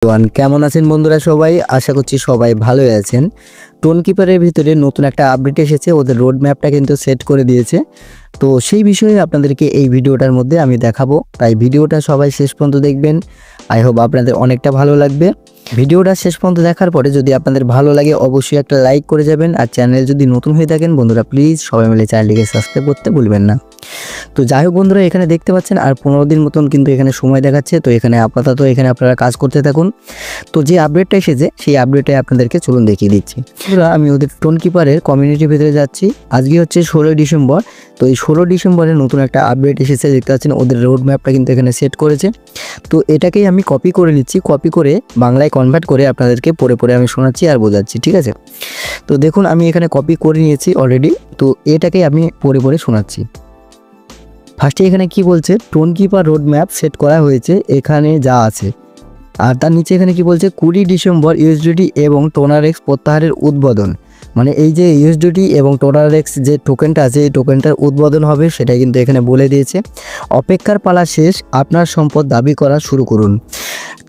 কেমন আছেন বন্ধুরা? সবাই আশা করছি সবাই ভালোই আছেন। টোন কিপারের ভিতরে নতুন একটা আপডেট এসেছে, ওদের রোড ম্যাপটা কিন্তু সেট করে দিয়েছে। তো সেই বিষয়ে আপনাদেরকে এই ভিডিওটার মধ্যে আমি দেখাবো, তাই ভিডিওটা সবাই শেষ পর্যন্ত দেখবেন। আই হোপ আপনাদের অনেকটা ভালো লাগবে। ভিডিওটা শেষ পর্যন্ত দেখার পরে যদি আপনাদের ভালো লাগে অবশ্যই একটা লাইক করে যাবেন, আর চ্যানেল যদি নতুন হয়ে থাকেন বন্ধুরা প্লিজ সবাই মিলে চ্যানেলটিকে সাবস্ক্রাইব করতে ভুলবেন না। তো যাই হোক বন্ধুরা, এখানে দেখতে পাচ্ছেন আর 15 দিন মতন কিন্তু এখানে সময় দেখাচ্ছে। তো এখানে আপাতত এখানে আপনারা কাজ করতে থাকুন। তো যে আপডেটটা এসেছে সেই আপডেটে আপনাদেরকে চলুন দেখিয়ে দিচ্ছি। বন্ধুরা আমি ওদের টোন কিপারের কমিউনিটির ভিতরে যাচ্ছি। আজকে হচ্ছে 16 ডিসেম্বর। তো এই 16 ডিসেম্বরে নতুন একটা আপডেট এসেছে, দেখতে পাচ্ছেন ওদের রোড ম্যাপটা কিন্তু এখানে সেট করেছে। তো এটাকেই আমি কপি করে নিচ্ছি, কপি করে বাংলায় কনভার্ট করে আপনাদেরকে পড়ে পড়ে আমি শোনাচ্ছি আর বোঝাচ্ছি, ঠিক আছে? তো দেখুন আমি এখানে কপি করে নিয়েছি অলরেডি। তো এটাকেই আমি পড়ে পড়ে শোনাচ্ছি। ফার্স্টে এখানে কি বলছে, tone keeper road map set করা হয়েছে এখানে যা আছে। আর তার নিচে এখানে কি বলছে, 20 ডিসেম্বর ইউএসডিটি এবং টোনারেক্স প্রত্যাহারের উদ্বোধন। মানে এই যে ইউএসডিটি এবং টোনারেক্স যে টোকেনটা আছে এই টোকেনটার উদ্বোধন হবে সেটাই কিন্তু এখানে বলে দিয়েছে। অপেক্ষার পালা শেষ, আপনার সম্পদ দাবি করা শুরু করুন।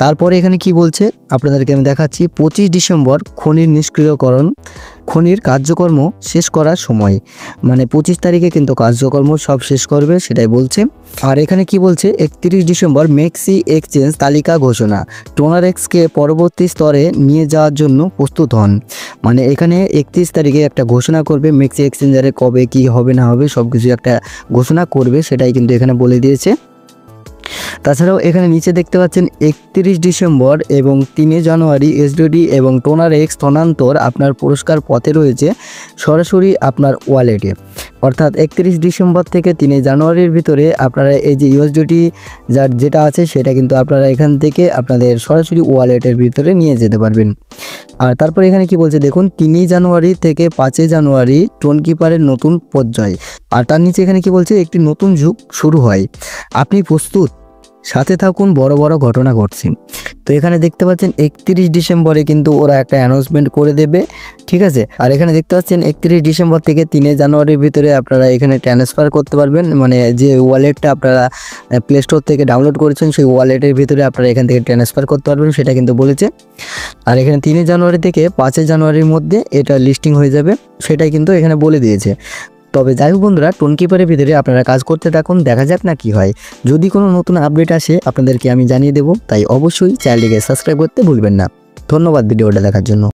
তারপরে এখানে কি বলছে আপনাদেরকে আমি দেখাচ্ছি। 25 ডিসেম্বর খনির নিষ্ক্রিয়করণ, খনির কার্যকর্ম শেষ করার সময়। মানে 25 তারিখে কিন্তু কার্যকর্ম সব শেষ করবে সেটাই বলছে। আর এখানে কি বলছে, 31 ডিসেম্বর মেক্সি এক্সচেঞ্জ তালিকা ঘোষণা, টোনারেক্সকে পরবর্তী স্তরে নিয়ে যাওয়ার জন্য প্রস্তুত হন। মানে এখানে 31 তারিখে একটা ঘোষণা করবে, মেক্সি এক্সচেঞ্জারে কবে কি হবে না হবে সব কিছু একটা ঘোষণা করবে সেটাই কিন্তু এখানে বলে দিয়েছে। তাছাড়াও এখানে নিচে দেখতে পাচ্ছেন 31 ডিসেম্বর এবং 3 জানুয়ারি এসডিডি এবং টোনারেক্স স্থানান্তর আপনার পুরস্কার পথে রয়েছে সরাসরি আপনার ওয়ালেটে। অর্থাৎ 31 ডিসেম্বর থেকে 3 জানুয়ারির ভিতরে আপনারা এই যে ইউএসডিটি যেটা আছে সেটা কিন্তু আপনারা এখান থেকে আপনাদের সরাসরি ওয়ালেটের ভিতরে নিয়ে যেতে পারবেন। আর তারপর এখানে কি বলছে দেখুন, 3 জানুয়ারি থেকে 5 জানুয়ারি টোন কিপারের নতুন পর্যায়। আর তার নিচে এখানে কি বলছে, একটি নতুন যুগ শুরু হয়, আপনি প্রস্তুত? সাথে থাকুন, বড় বড় ঘটনা ঘটছে। তো এখানে দেখতে পাচ্ছেন 31 ডিসেম্বরে কিন্তু ওরা একটা অ্যানাউন্সমেন্ট করে দেবে, ঠিক আছে? আর এখানে দেখতে পাচ্ছেন 31 ডিসেম্বর থেকে 3 জানুয়ারির ভিতরে আপনারা এখানে ট্রান্সফার করতে পারবেন। মানে যে ওয়ালেটটা আপনারা প্লে স্টোর থেকে ডাউনলোড করেছেন সেই ওয়ালেটের ভিতরে আপনারা এখান থেকে ট্রান্সফার করতে পারবেন সেটা কিন্তু বলেছে। আর এখানে 3 জানুয়ারি থেকে 5 জানুয়ারির মধ্যে এটা লিস্টিং হয়ে যাবে সেটাই কিন্তু এখানে বলে দিয়েছে। তবে যাই হোক বন্ধুরা, টোন কিপারের ভিতরে আপনারা কাজ করতে থাকুন, দেখা যাক না কি হয়। যদি কোনো নতুন আপডেট আসে আপনাদেরকে আমি জানিয়ে দেবো, তাই অবশ্যই চ্যানেলটিকে সাবস্ক্রাইব করতে ভুলবেন না। ধন্যবাদ ভিডিওটা দেখার জন্য।